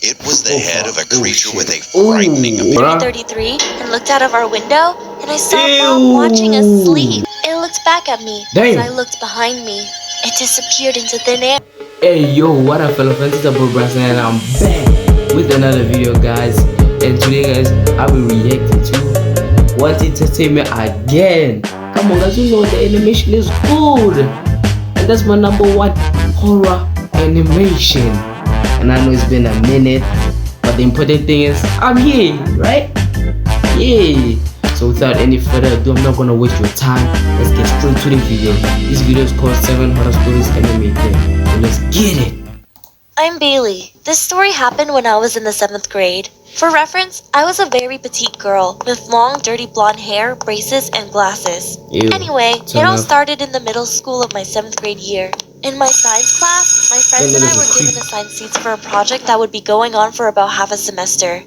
It was the head of a creature with a frightening appearance. 33 and looked out of our window, and I saw Mom watching us sleep. It looked back at me. As I looked behind me, it disappeared into thin air. Hey yo, what up fellow friends, it's your boy Bryson and I'm back with another video guys. And today guys, I'll be reacting to What Entertainment again. Come on guys, you know the animation is good. And that's my #1 horror animation. And I know it's been a minute, but the important thing is I'm here, right? Yeah. So without any further ado, I'm not gonna waste your time. Let's get straight to the video. This video is called 7 Horror Stories Animated. So let's get it. I'm Bailey. This story happened when I was in the 7th grade. For reference, I was a very petite girl with long, dirty blonde hair, braces, and glasses. Ew, anyway, it all started in the middle school of my 7th grade year. In my science class, my friends and I were given assigned seats for a project that would be going on for about half a semester.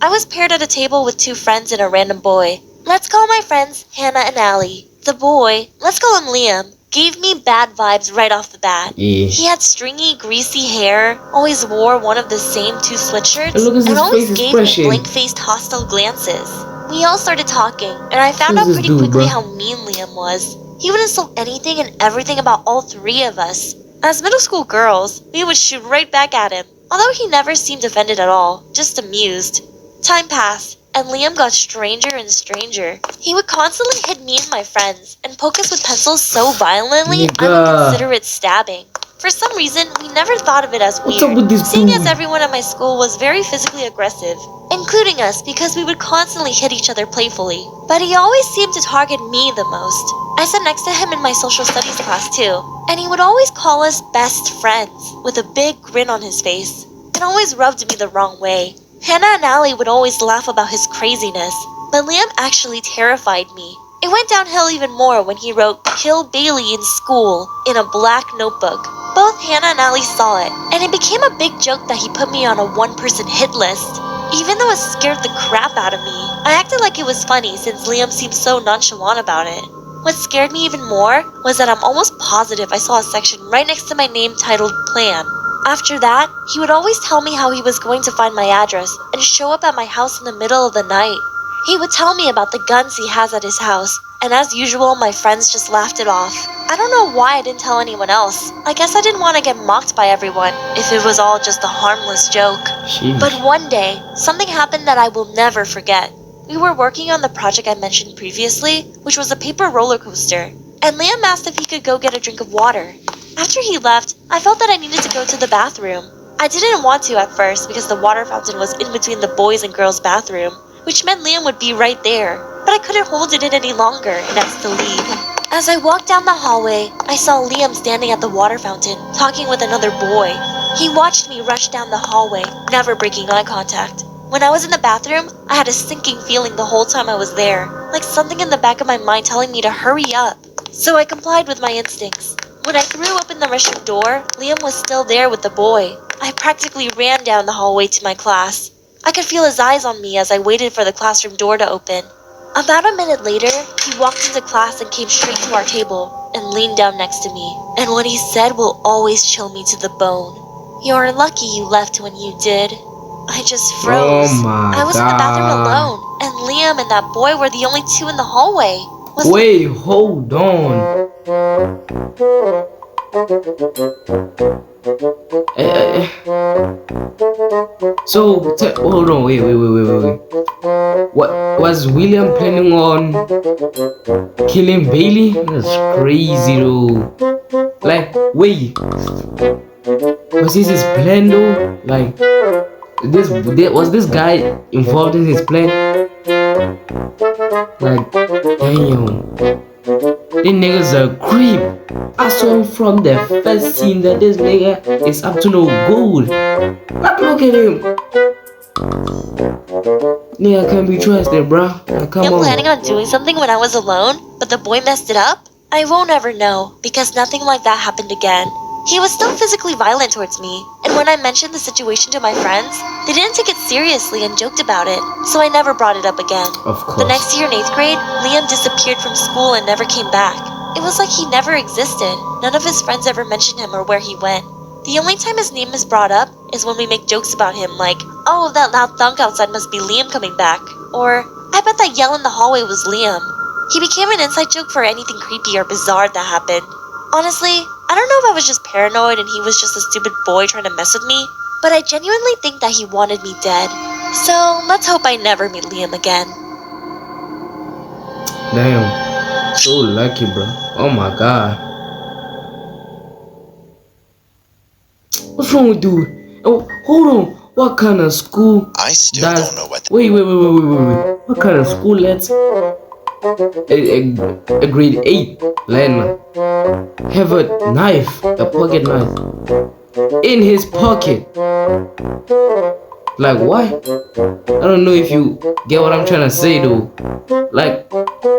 I was paired at a table with 2 friends and a random boy. Let's call my friends Hannah and Allie. The boy, let's call him Liam, gave me bad vibes right off the bat. Yeah. He had stringy, greasy hair, always wore one of the same 2 sweatshirts, and always gave me blank-faced hostile glances. We all started talking, and I found out pretty quickly how mean Liam was. He would insult anything and everything about all 3 of us. As middle school girls, we would shoot right back at him, although he never seemed offended at all, just amused. Time passed, and Liam got stranger and stranger. He would constantly hit me and my friends, and poke us with pencils so violently I would consider it stabbing. For some reason, we never thought of it as weird, seeing as everyone at my school was very physically aggressive, including us because we would constantly hit each other playfully. But he always seemed to target me the most. I sat next to him in my social studies class too, and he would always call us best friends, with a big grin on his face, and always rubbed me the wrong way. Hannah and Allie would always laugh about his craziness, but Liam actually terrified me. It went downhill even more when he wrote "Kill Bailey in School" in a black notebook. Both Hannah and Allie saw it, and it became a big joke that he put me on a 1-person hit list. Even though it scared the crap out of me, I acted like it was funny since Liam seemed so nonchalant about it. What scared me even more was that I'm almost positive I saw a section right next to my name titled Plan. After that, he would always tell me how he was going to find my address and show up at my house in the middle of the night. He would tell me about the guns he has at his house, and as usual, my friends just laughed it off. I don't know why I didn't tell anyone else. I guess I didn't want to get mocked by everyone, if it was all just a harmless joke. But one day, something happened that I will never forget. We were working on the project I mentioned previously, which was a paper roller coaster, and Liam asked if he could go get a drink of water. After he left, I felt that I needed to go to the bathroom. I didn't want to at first because the water fountain was in between the boys' and girls' bathroom, which meant Liam would be right there, but I couldn't hold it in any longer and asked to leave. As I walked down the hallway, I saw Liam standing at the water fountain, talking with another boy. He watched me rush down the hallway, never breaking eye contact. When I was in the bathroom, I had a sinking feeling the whole time I was there, like something in the back of my mind telling me to hurry up. So I complied with my instincts. When I threw open the restroom door, Liam was still there with the boy. I practically ran down the hallway to my class. I could feel his eyes on me as I waited for the classroom door to open. About a minute later, he walked into class and came straight to our table and leaned down next to me. And what he said will always chill me to the bone. "You're lucky you left when you did." I just froze. I was in the bathroom alone, and Liam and that boy were the only 2 in the hallway. Wait, hold on. So, hold on, wait. What was William planning on killing Bailey? That's crazy, though. Like, wait, was this his plan, though? Like, was this guy involved in his plan? Like, damn. These niggas are creep. I saw him from the first scene that this nigga is up to no good. But look at him. Nigga can't be trusted, bro. Come on. I'm planning on doing something when I was alone, but the boy messed it up? I won't ever know, because nothing like that happened again. He was still physically violent towards me, and when I mentioned the situation to my friends, they didn't take it seriously and joked about it, so I never brought it up again. Of course. The next year in 8th grade, Liam disappeared from school and never came back. It was like he never existed. None of his friends ever mentioned him or where he went. The only time his name is brought up is when we make jokes about him like, oh, that loud thunk outside must be Liam coming back. Or, I bet that yell in the hallway was Liam. He became an inside joke for anything creepy or bizarre that happened. Honestly, I don't know if I was just paranoid and he was just a stupid boy trying to mess with me, but I genuinely think that he wanted me dead. So, let's hope I never meet Liam again. Damn. So lucky, bro. Oh my god. What's wrong with dude? Oh, hold on. What kind of school? I still don't know what. Wait. What kind of school lets a grade 8 learner have a knife, a pocket knife, in his pocket? Like what? I don't know if you get what I'm trying to say though. Like,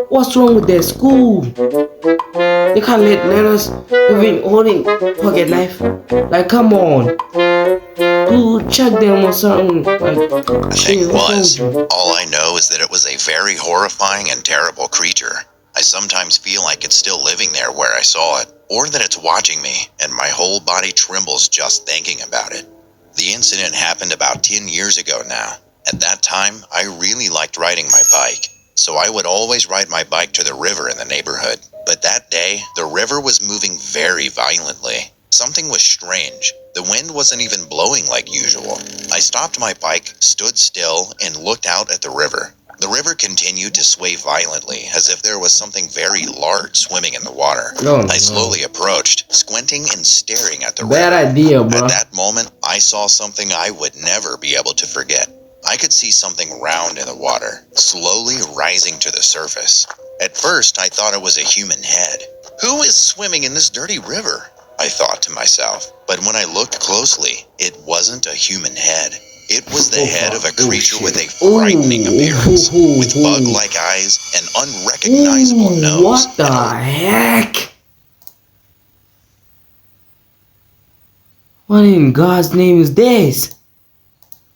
what's wrong with their school? They can't let learners even holding pocket knife. Like, come on. To check them or something. Like, The thing was, all I know is that it was a very horrifying and terrible creature. I sometimes feel like it's still living there where I saw it, or that it's watching me, and my whole body trembles just thinking about it. The incident happened about 10 years ago now. At that time, I really liked riding my bike, so I would always ride my bike to the river in the neighborhood. But that day, the river was moving very violently. Something was strange. The wind wasn't even blowing like usual. I stopped my bike, stood still, and looked out at the river. The river continued to sway violently, as if there was something very large swimming in the water. I slowly approached, squinting and staring at the river. Bad idea, bro. At that moment, I saw something I would never be able to forget. I could see something round in the water, slowly rising to the surface. At first, I thought it was a human head. Who is swimming in this dirty river? I thought to myself. But when I looked closely, it wasn't a human head. It was the head of a creature with a frightening appearance, with bug-like eyes, an unrecognizable nose. What the heck? What in God's name is this?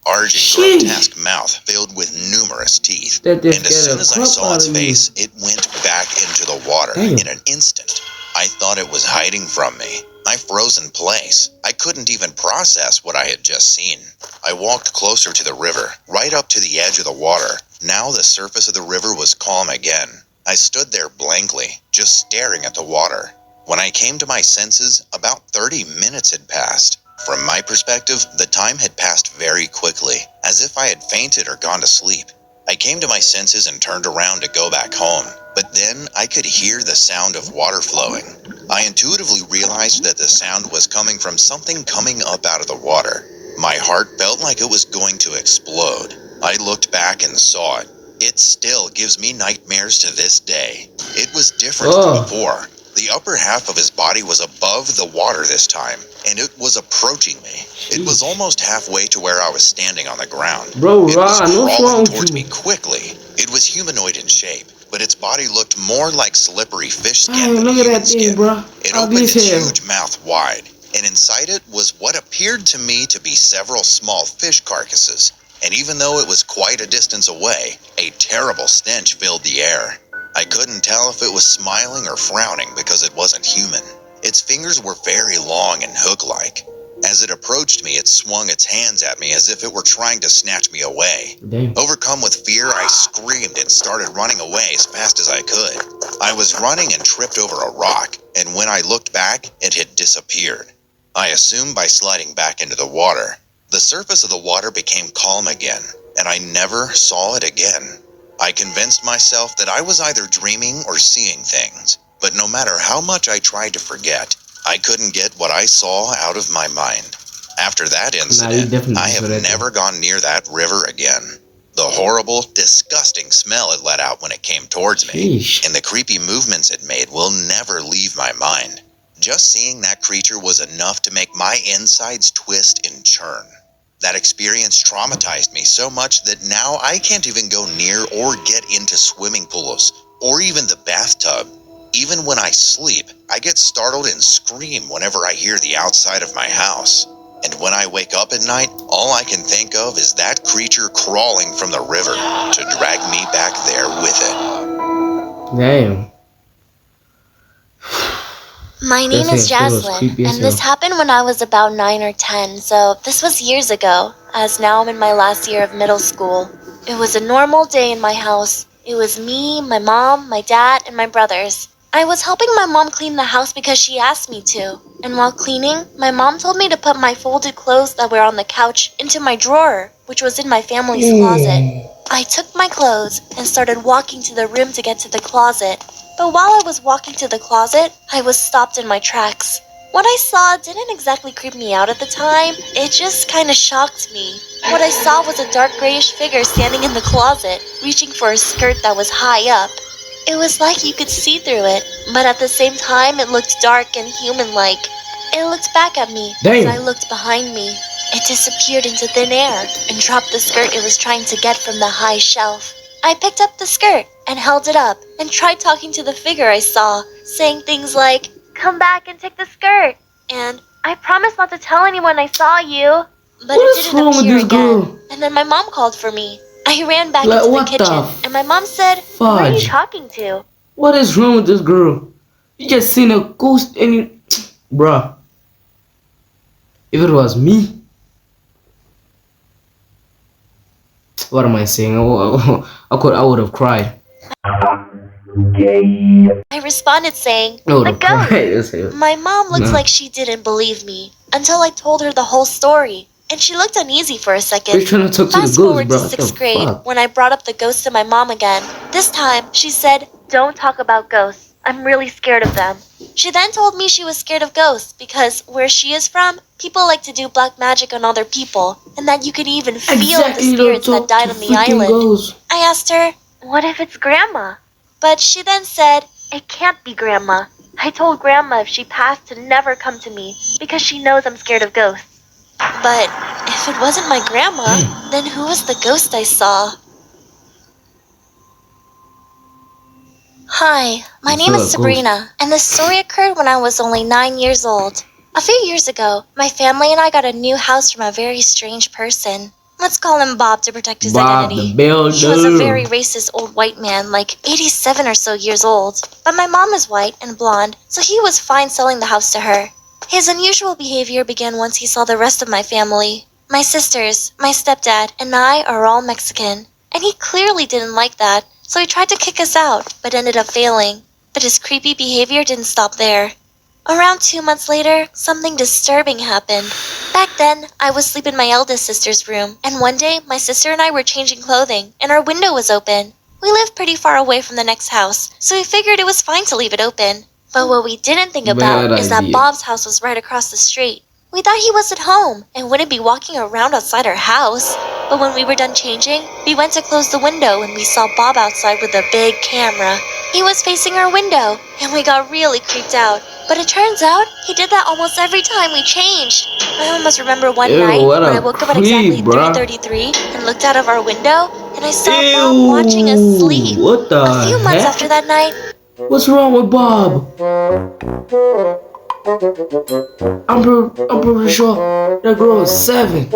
Large grotesque mouth filled with numerous teeth, and as soon as I saw its face, it went back into the water in an instant. I thought it was hiding from me. I froze in place. I couldn't even process what I had just seen. I walked closer to the river, right up to the edge of the water. Now the surface of the river was calm again. I stood there blankly, just staring at the water. When I came to my senses, about 30 minutes had passed. From my perspective, the time had passed very quickly, as if I had fainted or gone to sleep. I came to my senses and turned around to go back home, but then I could hear the sound of water flowing. I intuitively realized that the sound was coming from something coming up out of the water. My heart felt like it was going to explode. I looked back and saw it. It still gives me nightmares to this day. It was different than before. The upper half of his body was above the water this time, and it was approaching me. It was almost halfway to where I was standing on the ground. Bro, it was crawling towards me quickly. It was humanoid in shape, but its body looked more like slippery fish skin than human skin. It opened its huge mouth wide, and inside it was what appeared to me to be several small fish carcasses. And even though it was quite a distance away, a terrible stench filled the air. I couldn't tell if it was smiling or frowning because it wasn't human. Its fingers were very long and hook-like. As it approached me, it swung its hands at me as if it were trying to snatch me away. Overcome with fear, I screamed and started running away as fast as I could. I was running and tripped over a rock, and when I looked back, it had disappeared. I assumed by sliding back into the water. The surface of the water became calm again, and I never saw it again. I convinced myself that I was either dreaming or seeing things, but no matter how much I tried to forget, I couldn't get what I saw out of my mind. After that incident, I have never gone near that river again. The horrible, disgusting smell it let out when it came towards me, and the creepy movements it made will never leave my mind. Just seeing that creature was enough to make my insides twist and churn. That experience traumatized me so much that now I can't even go near or get into swimming pools, or even the bathtub. Even when I sleep, I get startled and scream whenever I hear the outside of my house. And when I wake up at night, all I can think of is that creature crawling from the river to drag me back there with it. Damn. My name is Jaslyn, and this happened when I was about 9 or 10, so this was years ago, as now I'm in my last year of middle school. It was a normal day in my house. It was me, my mom, my dad, and my brothers. I was helping my mom clean the house because she asked me to, and while cleaning, my mom told me to put my folded clothes that were on the couch into my drawer, which was in my family's closet. I took my clothes and started walking to the room to get to the closet. But while I was walking to the closet, I was stopped in my tracks. What I saw didn't exactly creep me out at the time, it just kinda shocked me. What I saw was a dark grayish figure standing in the closet, reaching for a skirt that was high up. It was like you could see through it, but at the same time it looked dark and human-like. It looked back at me as I looked behind me. It disappeared into thin air and dropped the skirt it was trying to get from the high shelf. I picked up the skirt and held it up and tried talking to the figure I saw, saying things like, "Come back and take the skirt," and "I promise not to tell anyone I saw you." But it didn't appear again, and then my mom called for me. I ran back into the kitchen, and my mom said, "Who are you talking to?" What is wrong with this girl? You just seen a ghost and you... Bruh. If it was me... What am I saying? I would have cried. I responded saying, "The ghost." My mom looked like she didn't believe me until I told her the whole story, and she looked uneasy for a second. Fast forward to 6th grade, when I brought up the ghost to my mom again. This time, she said, "Don't talk about ghosts. I'm really scared of them." She then told me she was scared of ghosts because where she is from, people like to do black magic on other people, and that you could even feel the spirits that died on the island. I asked her, "What if it's Grandma?" But she then said, "It can't be Grandma. I told Grandma if she passed to never come to me because she knows I'm scared of ghosts." But if it wasn't my grandma, then who was the ghost I saw? Hi, my name is Sabrina, and this story occurred when I was only 9 years old. A few years ago, my family and I got a new house from a very strange person. Let's call him Bob to protect his identity. He was a very racist old white man, like 87 or so years old. But my mom is white and blonde, so he was fine selling the house to her. His unusual behavior began once he saw the rest of my family. My sisters, my stepdad, and I are all Mexican, and he clearly didn't like that, so he tried to kick us out, but ended up failing. But his creepy behavior didn't stop there. Around 2 months later, something disturbing happened. Back then, I was asleep in my eldest sister's room, and one day, my sister and I were changing clothing, and our window was open. We lived pretty far away from the next house, so we figured it was fine to leave it open. But what we didn't think about is that Bob's house was right across the street. We thought he was at home and wouldn't be walking around outside our house. But when we were done changing, we went to close the window and we saw Bob outside with a big camera. He was facing our window, and we got really creeped out. But it turns out, he did that almost every time we changed. I almost remember one night when I woke up at exactly 3:33 and looked out of our window, and I saw Bob watching us sleep. A few months after that night... What's wrong with Bob? I'm pretty sure that girl is 7.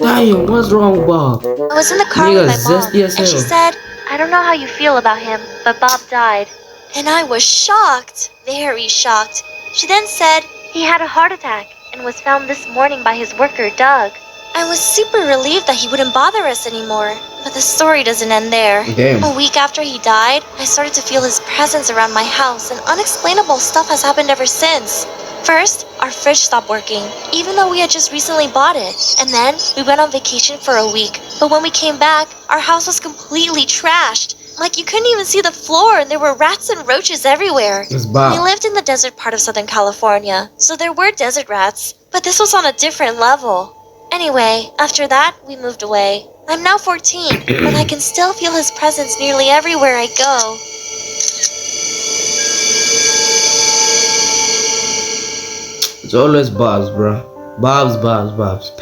Damn, what's wrong with Bob? I was in the car with my mom, and she said, "I don't know how you feel about him, but Bob died." And I was shocked, very shocked. She then said he had a heart attack and was found this morning by his worker, Doug. I was super relieved that he wouldn't bother us anymore, but the story doesn't end there. Damn. A week after he died, I started to feel his presence around my house, and unexplainable stuff has happened ever since. First, our fridge stopped working, even though we had just recently bought it. And then, we went on vacation for a week, but when we came back, our house was completely trashed. Like, you couldn't even see the floor, and there were rats and roaches everywhere. We lived in the desert part of Southern California, so there were desert rats, but this was on a different level. Anyway, after that, we moved away. I'm now 14, but I can still feel his presence nearly everywhere I go. It's always Bob's, bro. Bob's.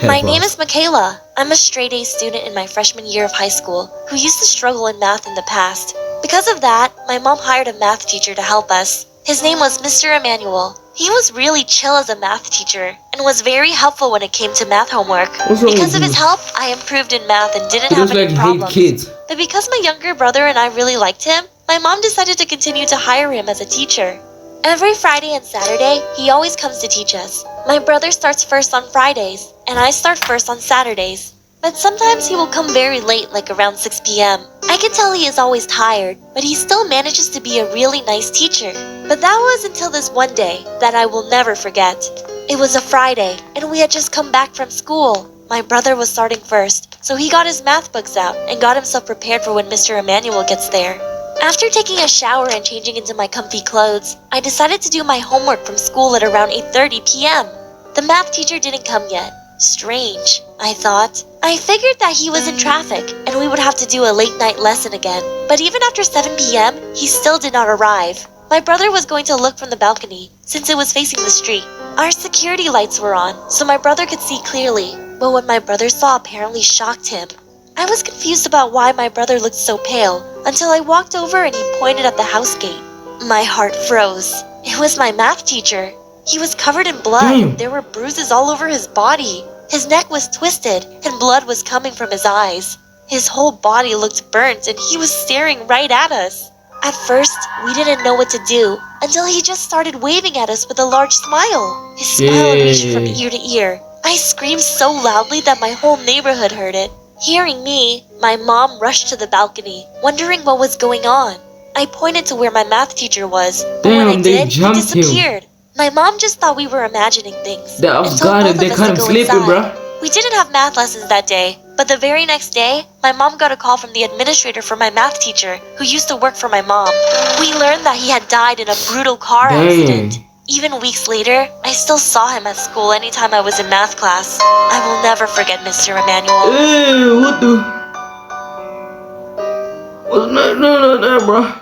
My name is Michaela. I'm a straight-A student in my freshman year of high school who used to struggle in math in the past. Because of that, my mom hired a math teacher to help us. His name was Mr. Emmanuel. He was really chill as a math teacher and was very helpful when it came to math homework. Because of his help, I improved in math and didn't have any problems. But because my younger brother and I really liked him, my mom decided to continue to hire him as a teacher. Every Friday and Saturday, he always comes to teach us. My brother starts first on Fridays, and I start first on Saturdays. But sometimes he will come very late, like around 6 p.m. I can tell he is always tired, but he still manages to be a really nice teacher. But that was until this one day that I will never forget. It was a Friday, and we had just come back from school. My brother was starting first, so he got his math books out and got himself prepared for when Mr. Emmanuel gets there. After taking a shower and changing into my comfy clothes, I decided to do my homework from school at around 8:30 p.m. The math teacher didn't come yet. Strange, I thought. I figured that he was in traffic and we would have to do a late night lesson again. But even after 7 p.m., he still did not arrive. My brother was going to look from the balcony since it was facing the street. Our security lights were on, so my brother could see clearly. But what my brother saw apparently shocked him. I was confused about why my brother looked so pale until I walked over and he pointed at the house gate. My heart froze. It was my math teacher. He was covered in blood. Damn. There were bruises all over his body. His neck was twisted and blood was coming from his eyes. His whole body looked burnt and he was staring right at us. At first, we didn't know what to do until he just started waving at us with a large smile. His smile reached from ear to ear. I screamed so loudly that my whole neighborhood heard it. Hearing me, my mom rushed to the balcony, wondering what was going on. I pointed to where my math teacher was, but when I did, he disappeared. My mom just thought we were imagining things. They got him. They got him sleeping, bro. We didn't have math lessons that day, but the very next day, my mom got a call from the administrator for my math teacher, who used to work for my mom. We learned that he had died in a brutal car accident. Even weeks later, I still saw him at school anytime I was in math class. I will never forget Mr. Emmanuel. Hey, what the? What's no, bro?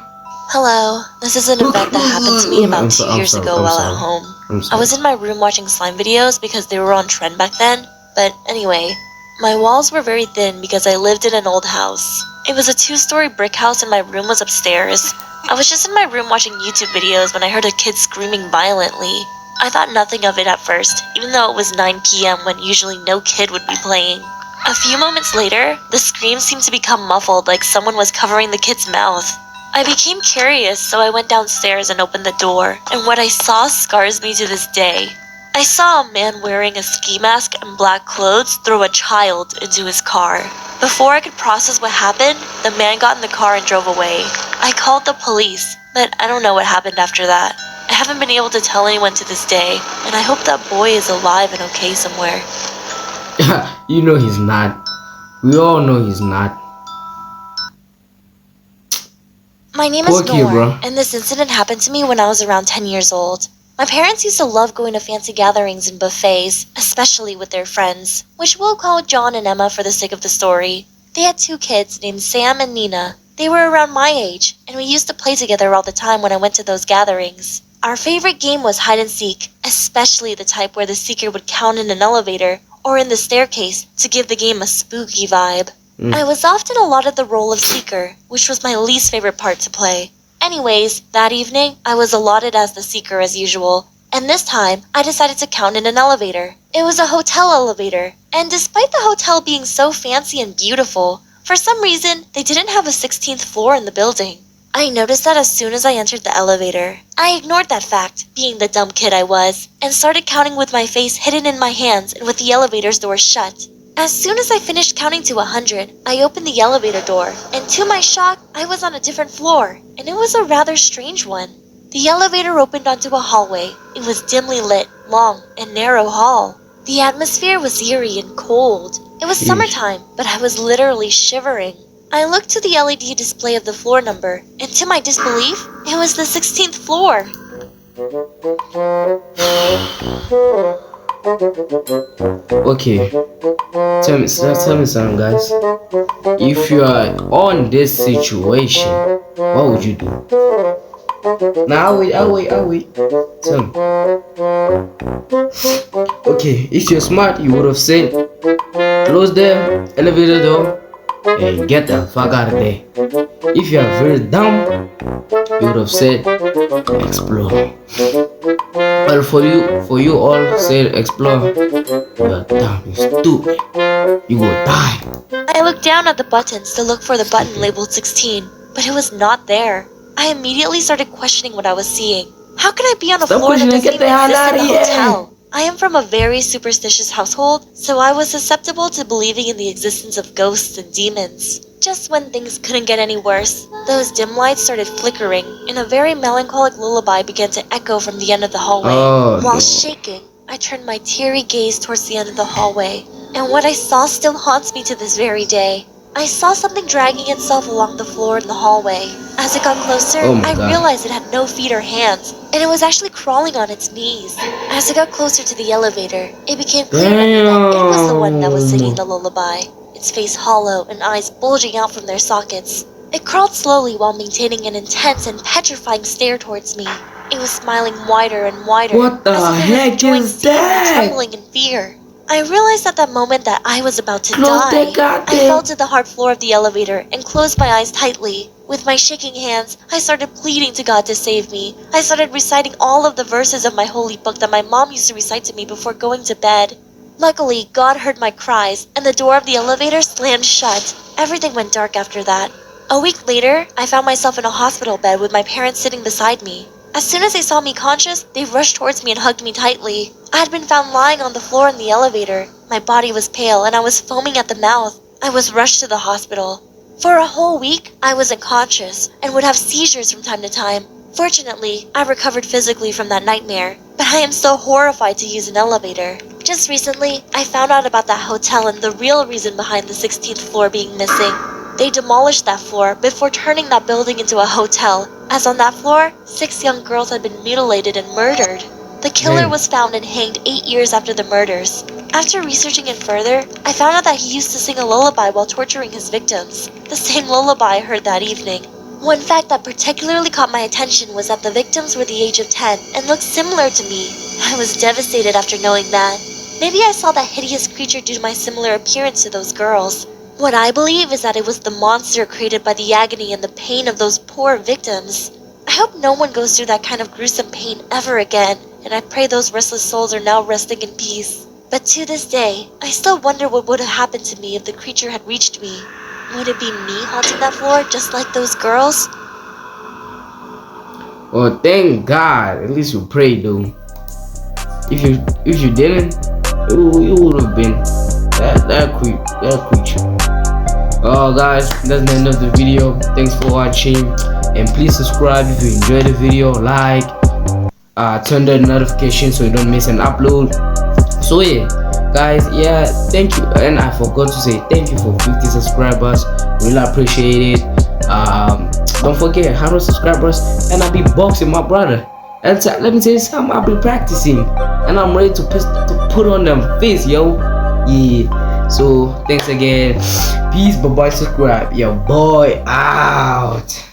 Hello, this is an event that happened to me about 2 years ago while at home. I was in my room watching slime videos because they were on trend back then. But anyway, my walls were very thin because I lived in an old house. It was a 2-story brick house and my room was upstairs. I was just in my room watching YouTube videos when I heard a kid screaming violently. I thought nothing of it at first, even though it was 9 p.m. when usually no kid would be playing. A few moments later, the scream seemed to become muffled like someone was covering the kid's mouth. I became curious, so I went downstairs and opened the door, and what I saw scars me to this day. I saw a man wearing a ski mask and black clothes throw a child into his car. Before I could process what happened, the man got in the car and drove away. I called the police, but I don't know what happened after that. I haven't been able to tell anyone to this day, and I hope that boy is alive and okay somewhere. You know he's not. We all know he's not. My name is Noor, and this incident happened to me when I was around 10 years old. My parents used to love going to fancy gatherings and buffets, especially with their friends, which we'll call John and Emma for the sake of the story. They had 2 kids named Sam and Nina. They were around my age, and we used to play together all the time when I went to those gatherings. Our favorite game was hide and seek, especially the type where the seeker would count in an elevator or in the staircase to give the game a spooky vibe. I was often allotted the role of seeker, which was my least favorite part to play. Anyways, that evening, I was allotted as the seeker as usual, and this time, I decided to count in an elevator. It was a hotel elevator, and despite the hotel being so fancy and beautiful, for some reason, they didn't have a 16th floor in the building. I noticed that as soon as I entered the elevator. I ignored that fact, being the dumb kid I was, and started counting with my face hidden in my hands and with the elevator's door shut. As soon as I finished counting to 100, I opened the elevator door, and to my shock, I was on a different floor, and it was a rather strange one. The elevator opened onto a hallway. It was dimly lit, long, and narrow hall. The atmosphere was eerie and cold. It was summertime, but I was literally shivering. I looked to the LED display of the floor number, and to my disbelief, it was the 16th floor. Okay, tell me something, guys. If you are on this situation, what would you do? Now I'll wait. Tell me. Okay, if you're smart, you would have said, close the elevator door and get the fuck out of there. If you are very dumb, you would have said, explore. Well, for you all said explore, you are dumb, you stupid, you will die. I looked down at the buttons to look for the button labeled 16, but it was not there. I immediately started questioning what I was seeing. How can I be on a Stop floor that questioning, doesn't get even the hell exist out in of the here. hotel? I am from a very superstitious household, so I was susceptible to believing in the existence of ghosts and demons. Just when things couldn't get any worse, those dim lights started flickering, and a very melancholic lullaby began to echo from the end of the hallway. Oh, While no. shaking, I turned my teary gaze towards the end of the hallway, and what I saw still haunts me to this very day. I saw something dragging itself along the floor in the hallway. As it got closer, Oh my I God. realized it had no feet or hands, and it was actually crawling on its knees. As it got closer to the elevator, it became clear to me that it was the one that was singing the lullaby, its face hollow and eyes bulging out from their sockets. It crawled slowly while maintaining an intense and petrifying stare towards me. It was smiling wider and wider, What the as if it was heck enjoying is seeing me that? trembling in fear. I realized at that moment that I was about to Close die. that goddamn- I fell to the hard floor of the elevator and closed my eyes tightly. With my shaking hands, I started pleading to God to save me. I started reciting all of the verses of my holy book that my mom used to recite to me before going to bed. Luckily, God heard my cries, and the door of the elevator slammed shut. Everything went dark after that. A week later, I found myself in a hospital bed with my parents sitting beside me. As soon as they saw me conscious, they rushed towards me and hugged me tightly. I had been found lying on the floor in the elevator. My body was pale and I was foaming at the mouth. I was rushed to the hospital. For a whole week, I was unconscious and would have seizures from time to time. Fortunately, I recovered physically from that nightmare, but I am so horrified to use an elevator. Just recently, I found out about that hotel and the real reason behind the 16th floor being missing. They demolished that floor before turning that building into a hotel, as on that floor, 6 young girls had been mutilated and murdered. The killer Damn. was found and hanged 8 years after the murders. After researching it further, I found out that he used to sing a lullaby while torturing his victims, the same lullaby I heard that evening. One fact that particularly caught my attention was that the victims were the age of 10 and looked similar to me. I was devastated after knowing that. Maybe I saw that hideous creature due to my similar appearance to those girls. What I believe is that it was the monster created by the agony and the pain of those poor victims. I hope no one goes through that kind of gruesome pain ever again, and I pray those restless souls are now resting in peace. But to this day, I still wonder what would have happened to me if the creature had reached me. Would it be me haunting that floor just like those girls? Well, thank God. At least you prayed, though. If you didn't, it would have been that creature. Oh, guys, that's the end of the video. Thanks for watching, and please subscribe if you enjoyed the video. Like, turn the notification so you don't miss an upload. So yeah, guys, yeah, thank you. And I forgot to say thank you for 50 subscribers. Really appreciate it. Don't forget 100 subscribers, and I'll be boxing my brother. And let me tell you something, I'll be practicing, and I'm ready to put on them face, yo. Yeah. So thanks again. Peace. Bye bye. Subscribe. Your boy out.